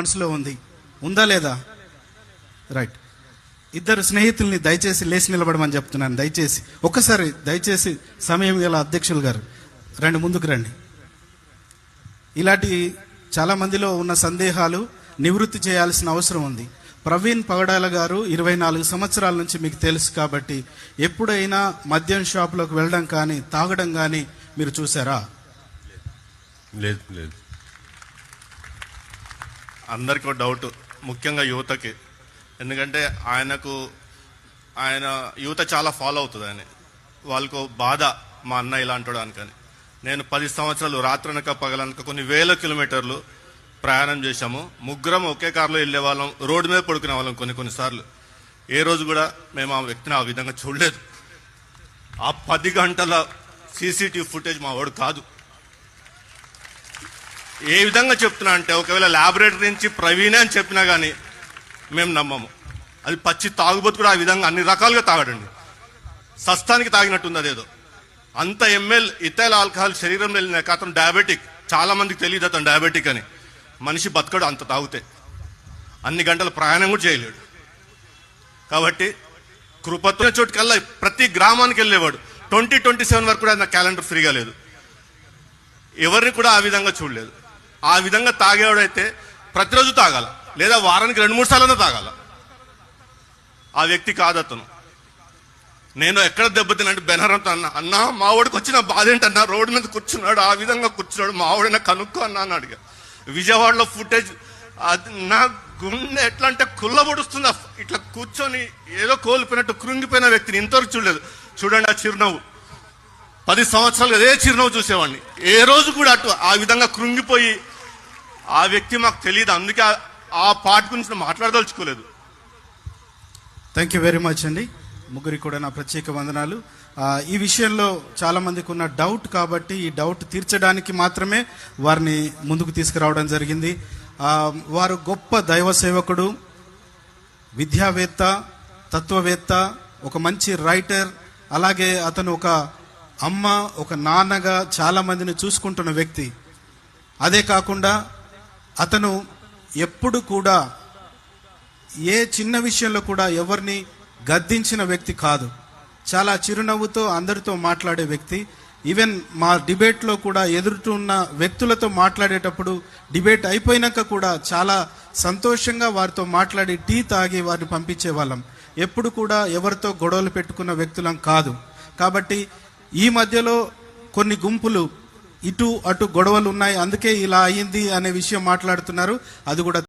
మనసులో ఉందా లేదా? రైట్. ఇద్దరు స్నేహితుల్ని దయచేసి లేచి నిలబడమని చెప్తున్నాను. దయచేసి ఒక్కసారి దయచేసి సమయం గల అధ్యక్షులు గారు రండి, ముందుకు రండి. ఇలాంటి చాలా మందిలో ఉన్న సందేహాలు నివృత్తి చేయాల్సిన అవసరం ఉంది. ప్రవీణ్ పగడాల గారు 24 సంవత్సరాల నుంచి మీకు తెలుసు కాబట్టి ఎప్పుడైనా మద్యం షాపులోకి వెళ్ళడం కానీ తాగడం కానీ మీరు చూసారా? లేదు లేదు. అందరికీ డౌట్, ముఖ్యంగా యువతకి. ఎందుకంటే ఆయన యువత చాలా ఫాలో అవుతుంది. వాళ్ళకు బాధ, మా అన్న ఇలా అంటాడు అనుకని. నేను 10 సంవత్సరాలు రాత్రనక పగలనక కొన్ని వేల కిలోమీటర్లు ప్రయాణం చేశాము. ముగ్గురం ఒకే కారులో వెళ్ళే వాళ్ళం, రోడ్డు మీద పడుకునే వాళ్ళం కొన్నిసార్లు. ఏ రోజు కూడా మేము ఆ వ్యక్తిని ఆ విధంగా చూడలేదు. ఆ 10 గంటల సీసీటీవీ ఫుటేజ్ మా వాడు కాదు. ఏ విధంగా చెప్తున్నా అంటే, ఒకవేళ ల్యాబొరేటరీ నుంచి ప్రవీణే అని చెప్పినా కానీ మేము నమ్మము. అది పచ్చి తాగుబోతు కూడా ఆ విధంగా అన్ని రకాలుగా తాగడండి. సస్తానికి తాగినట్టుంది అదేదో. అంత ఎంఎల్ ఇథైల్ ఆల్కహాల్ శరీరంలో వెళ్ళినాక అతను డయాబెటిక్. చాలా మందికి తెలియదు అతను డయాబెటిక్ అని. మనిషి బతకడు అంత తాగితే. అన్ని గంటల ప్రయాణం కూడా చేయలేడు. కాబట్టి కృపతో చోటుకల్లా ప్రతి గ్రామానికి వెళ్ళేవాడు. 2027 వరకు కూడా నా క్యాలెండర్ ఫ్రీగా లేదు. ఎవరిని కూడా ఆ విధంగా చూడలేదు. ఆ విధంగా తాగేవాడైతే ప్రతిరోజు తాగాల, లేదా వారానికి 2-3 సార్లు తాగాల. ఆ వ్యక్తి కాదు అతను. నేను ఎక్కడ దెబ్బతినంటే బెనరంతో అన్నా మా వాడికి వచ్చిన బాధ ఏంటన్నా, రోడ్డు మీద కూర్చున్నాడు, ఆ విధంగా కూర్చున్నాడు, మా వాడిన కనుక్కో అన్నా అని అడిగా. విజయవాడలో ఫుటేజ్, నా గుండె ఎట్లా అంటే కుల్లబొడుస్తుంది. ఇట్లా కూర్చొని ఏదో కోల్పోయినట్టు కృంగిపోయిన వ్యక్తిని ఇంతవరకు చూడలేదు. చూడండి ఆ చిరునవ్వు. 10 సంవత్సరాలు అదే చిరునవ్వు చూసేవాడిని. ఏ రోజు కూడా అటు ఆ విధంగా కృంగిపోయి ఆ వ్యక్తి మాకు తెలియదు. అందుకే ఆ పార్ట్ గురించి మాట్లాడదలుచుకోలేదు. థ్యాంక్ యూ వెరీ మచ్ అండి. ముగ్గురికి కూడా నా ప్రత్యేక వందనాలు. ఈ విషయంలో చాలా మందికి ఉన్న డౌట్ కాబట్టి ఈ డౌట్ తీర్చడానికి మాత్రమే వారిని ముందుకు తీసుకురావడం జరిగింది. వారు గొప్ప దైవ సేవకుడు, విద్యావేత్త, తత్వవేత్త, ఒక మంచి రైటర్. అలాగే అతను ఒక అమ్మ, ఒక నాన్నగా చాలా మందిని చూసుకుంటున్న వ్యక్తి. అదే కాకుండా అతను ఎప్పుడు కూడా ఏ చిన్న విషయంలో కూడా ఎవరిని గద్దించిన వ్యక్తి కాదు. చాలా చిరునవ్వుతో అందరితో మాట్లాడే వ్యక్తి. ఈవెన్ మా డిబేట్లో కూడా ఎదురుతున్న వ్యక్తులతో మాట్లాడేటప్పుడు డిబేట్ అయిపోయినాక కూడా చాలా సంతోషంగా వారితో మాట్లాడి టీ తాగి వారిని పంపించే వాళ్ళం. ఎప్పుడు కూడా ఎవరితో గొడవలు పెట్టుకున్న వ్యక్తులం కాదు. కాబట్టి ఈ మధ్యలో కొన్ని గుంపులు ఇటు అటు గొడవలు ఉన్నాయి, అందుకే ఇలా అయ్యింది అనే విషయం మాట్లాడుతున్నారు. అది కూడా